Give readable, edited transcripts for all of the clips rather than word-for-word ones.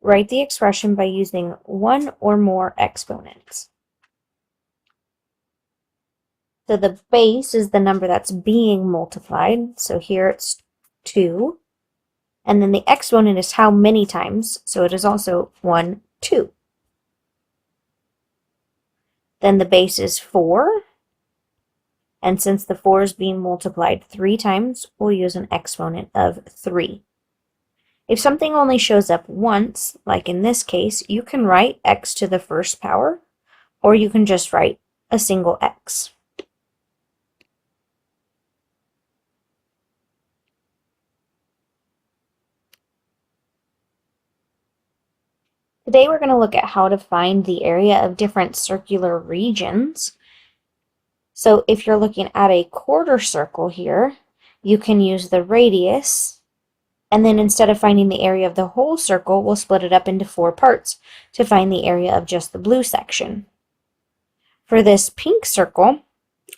write the expression by using one or more exponents. So the base is the number that's being multiplied. So here it's 2. And then the exponent is how many times. So it is also 1, 2. Then the base is 4. And since the 4 is being multiplied 3 times, we'll use an exponent of 3. If something only shows up once, like in this case, you can write x to the first power, or you can just write a single x. Today we're going to look at how to find the area of different circular regions. So if you're looking at a quarter circle here, you can use the radius, and then instead of finding the area of the whole circle, we'll split it up into 4 parts to find the area of just the blue section. For this pink circle,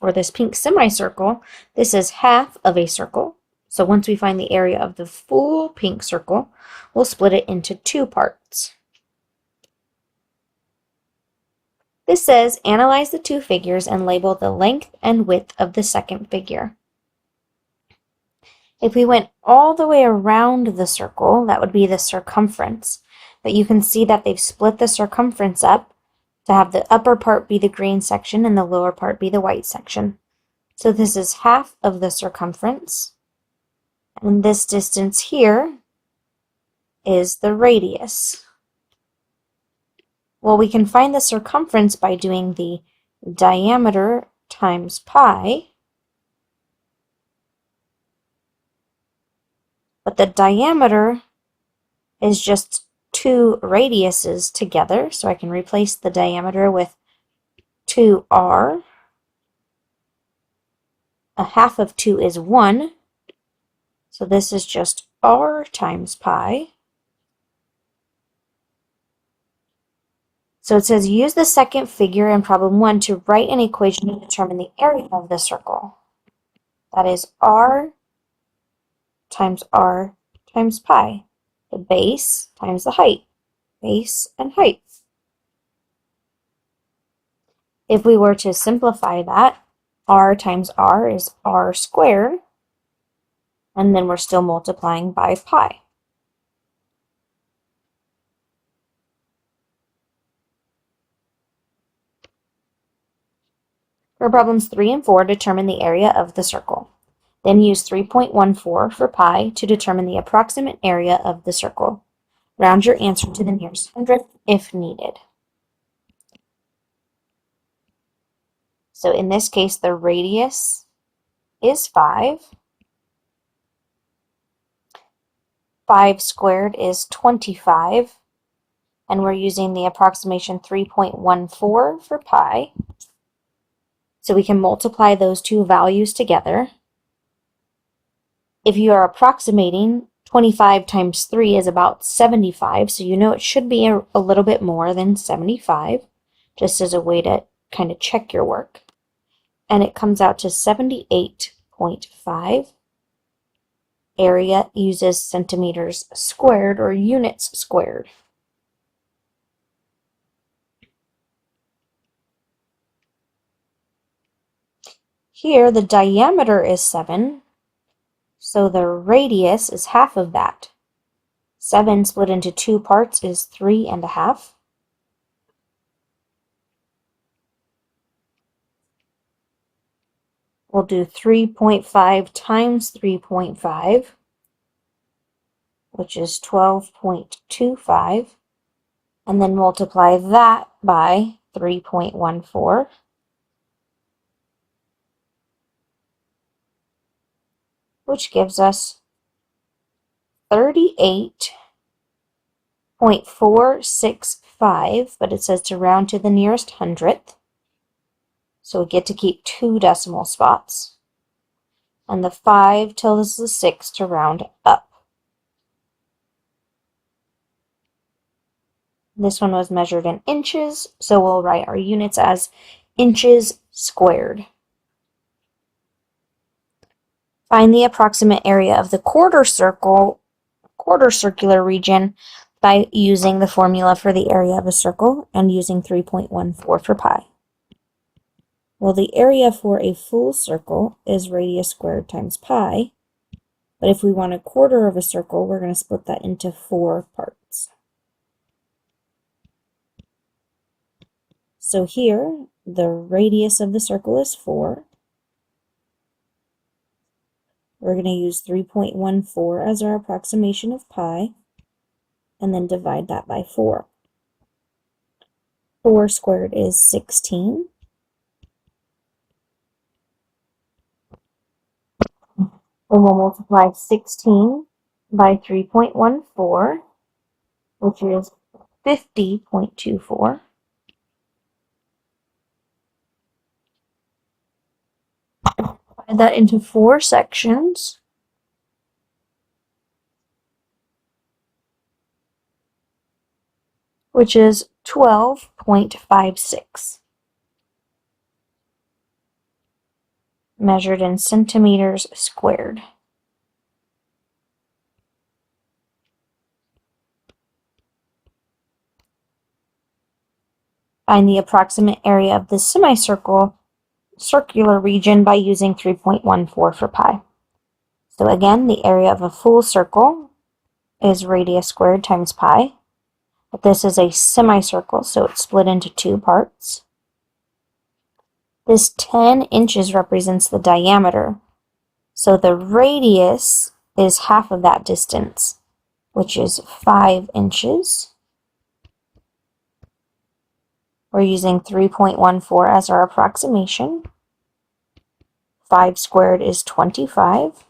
or this pink semicircle, this is half of a circle. So once we find the area of the full pink circle, we'll split it into 2 parts. This says, analyze the 2 figures and label the length and width of the second figure. If we went all the way around the circle, that would be the circumference. But you can see that they've split the circumference up to have the upper part be the green section and the lower part be the white section. So this is half of the circumference. And this distance here is the radius. Well, we can find the circumference by doing the diameter times pi. But the diameter is just 2 radiuses together, so I can replace the diameter with 2r. A half of 2 is 1, so this is just r times pi. So it says use the second figure in problem 1 to write an equation to determine the area of the circle. That is r times pi. The base times the height. Base and height. If we were to simplify that, r times r is r squared, and then we're still multiplying by pi. For problems 3 and 4, determine the area of the circle. Then use 3.14 for pi to determine the approximate area of the circle. Round your answer to the nearest hundredth if needed. So in this case, the radius is 5. 5 squared is 25. And we're using the approximation 3.14 for pi. So we can multiply those 2 values together. If you are approximating, 25 times 3 is about 75, so you know it should be a little bit more than 75, just as a way to kind of check your work. And it comes out to 78.5. Area uses centimeters squared or units squared. Here, the diameter is 7, so the radius is half of that. 7 split into 2 parts is 3.5. We'll do 3.5 times 3.5, which is 12.25, and then multiply that by 3.14. Which gives us 38.465, but it says to round to the nearest hundredth. So we get to keep 2 decimal spots. And the 5 tells us the 6 to round up. This one was measured in inches, so we'll write our units as inches squared. Find the approximate area of the quarter circular region. by using the formula for the area of a circle and using 3.14 for pi. Well, the area for a full circle is radius squared times pi, but if we want a quarter of a circle, we're going to split that into 4 parts. So here, the radius of the circle is 4. We're going to use 3.14 as our approximation of pi, and then divide that by 4. 4 squared is 16. And we'll multiply 16 by 3.14, which is 50.24. Divide that into 4 sections. Which is 12.56. Measured in centimeters squared. Find the approximate area of the circular region by using 3.14 for pi. So again, the area of a full circle is radius squared times pi. But this is a semicircle, so it's split into 2 parts. This 10 inches represents the diameter. So the radius is half of that distance, which is 5 inches. We're using 3.14 as our approximation. 5 squared is 25.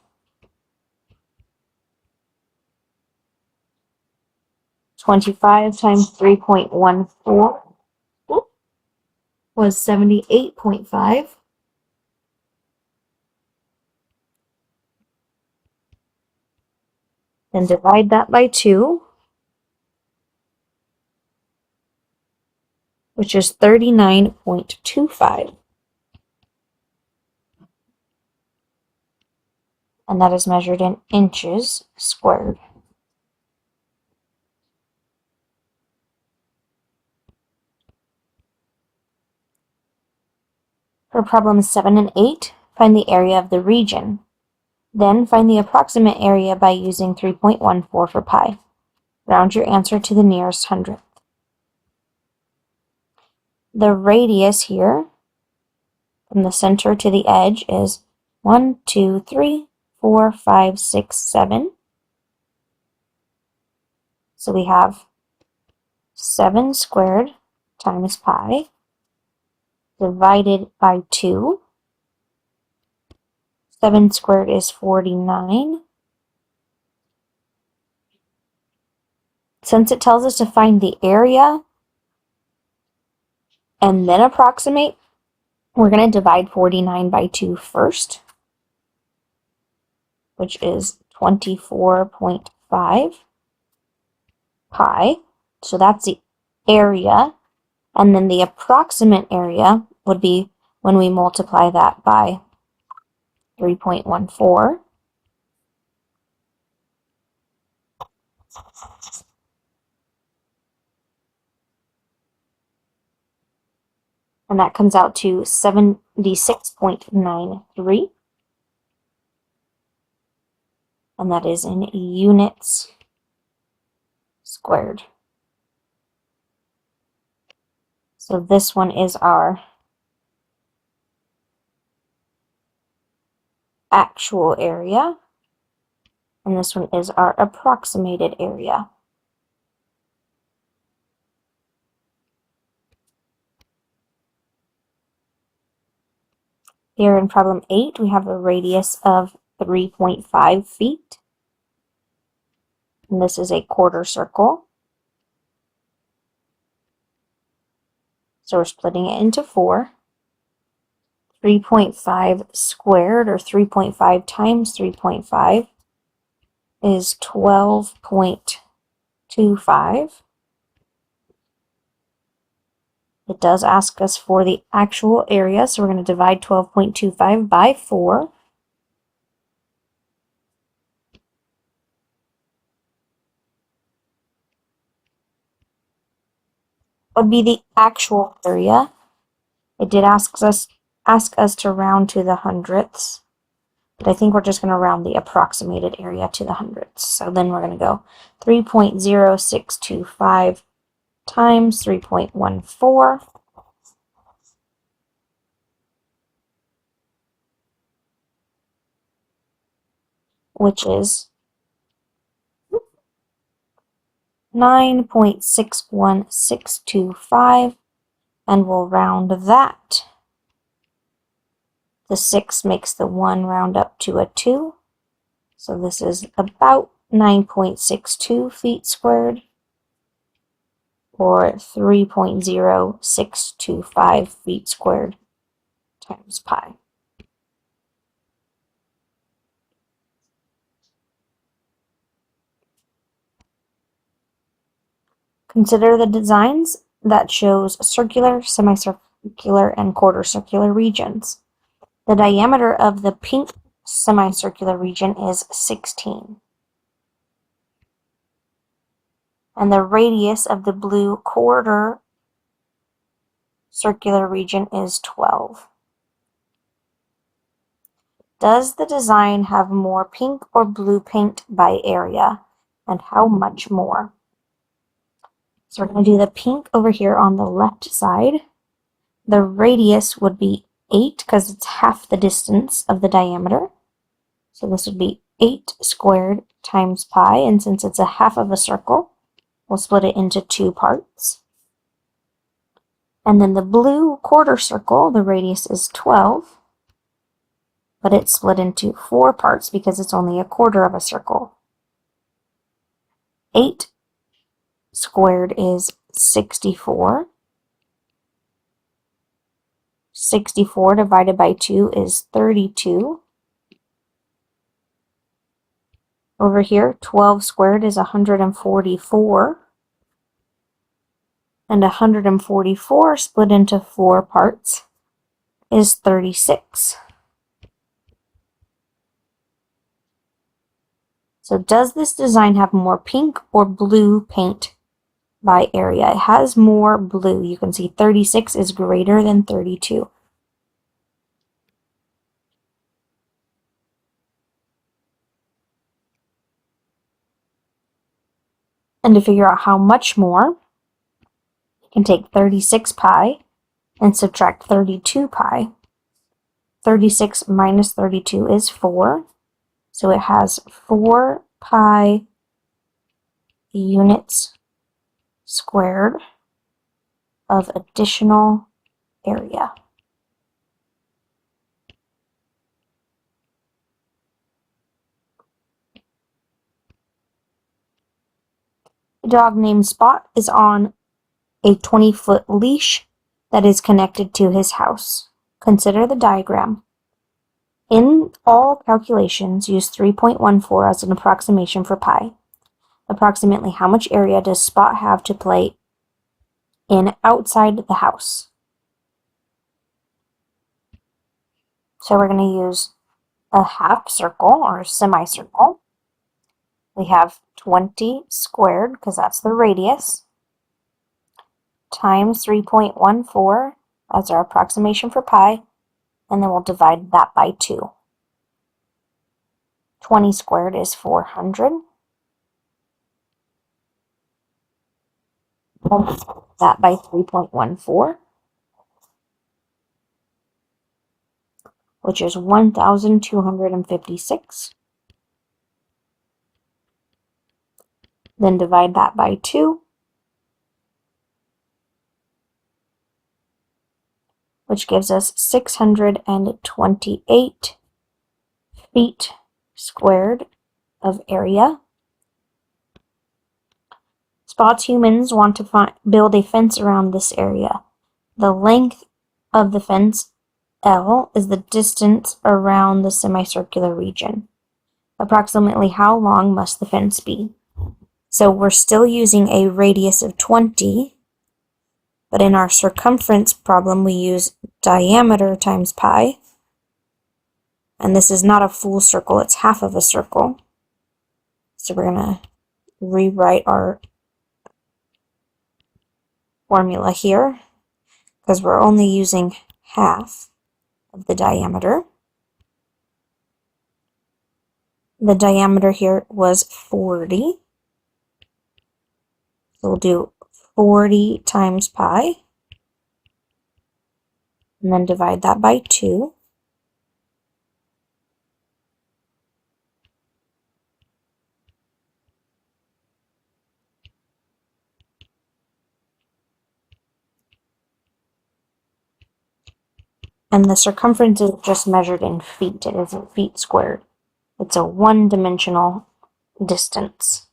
25 times 3.14 was 78.5. Then divide that by 2, which is 39.25. And that is measured in inches squared. For problems 7 and 8, find the area of the region. Then find the approximate area by using 3.14 for pi. Round your answer to the nearest hundredth. The radius here, from the center to the edge, is 1, 2, 3, 4, 5, 6, 7. So we have 7 squared times pi divided by 2. 7 squared is 49. Since it tells us to find the area and then approximate, we're going to divide 49 by 2 first, which is 24.5 pi. So that's the area. And then the approximate area would be when we multiply that by 3.14. And that comes out to 76.93. And that is in units squared. So this one is our actual area, and this one is our approximated area. Here in problem 8, we have a radius of 3.5 feet. And this is a quarter circle. So we're splitting it into 4. 3.5 squared, or 3.5 times 3.5, is 12.25. It does ask us for the actual area, so we're going to divide 12.25 by 4. would be the actual area. It did ask us to round to the hundredths, but I think we're just going to round the approximated area to the hundredths. So then we're going to go 3.0625 times 3.14, which is 9.61625, and we'll round that. The 6 makes the 1 round up to a 2, so this is about 9.62 feet squared, or 3.0625 feet squared times pi. Consider the designs that shows circular, semicircular, and quarter circular regions. The diameter of the pink semicircular region is 16. And the radius of the blue quarter circular region is 12. Does the design have more pink or blue paint by area, and how much more? So we're going to do the pink over here on the left side. The radius would be 8 because it's half the distance of the diameter. So this would be 8 squared times pi, and since it's a half of a circle, we'll split it into 2 parts. And then the blue quarter circle, the radius is 12, but it's split into 4 parts because it's only a quarter of a circle. 8 squared is 64. 64 divided by 2 is 32. Over here, 12 squared is 144. And 144 split into 4 parts is 36. So does this design have more pink or blue paint by area? It has more blue. You can see 36 is greater than 32. And to figure out how much more, you can take 36 pi and subtract 32 pi. 36 minus 32 is 4. So it has 4 pi units squared of additional area. A dog named Spot is on a 20-foot leash that is connected to his house. Consider the diagram. In all calculations, use 3.14 as an approximation for pi. Approximately how much area does Spot have to play in outside the house? So we're going to use a half circle or a semicircle. We have 20 squared, because that's the radius, times 3.14 as our approximation for pi, and then we'll divide that by 2. 20 squared is 400. Multiply that by 3.14, which is 1,256. Then divide that by 2, which gives us 628 feet squared of area. Spot's humans want to build a fence around this area. The length of the fence, L, is the distance around the semicircular region. Approximately how long must the fence be? So we're still using a radius of 20, but in our circumference problem we use diameter times pi. And this is not a full circle, it's half of a circle. So we're going to rewrite our formula here, because we're only using half of the diameter. The diameter here was 40. So we'll do 40 times pi, and then divide that by 2. And the circumference is just measured in feet. It isn't feet squared. It's a one-dimensional distance.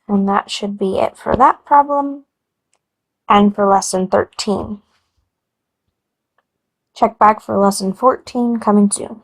And that should be it for that problem and for lesson 13. Check back for lesson 14 coming soon.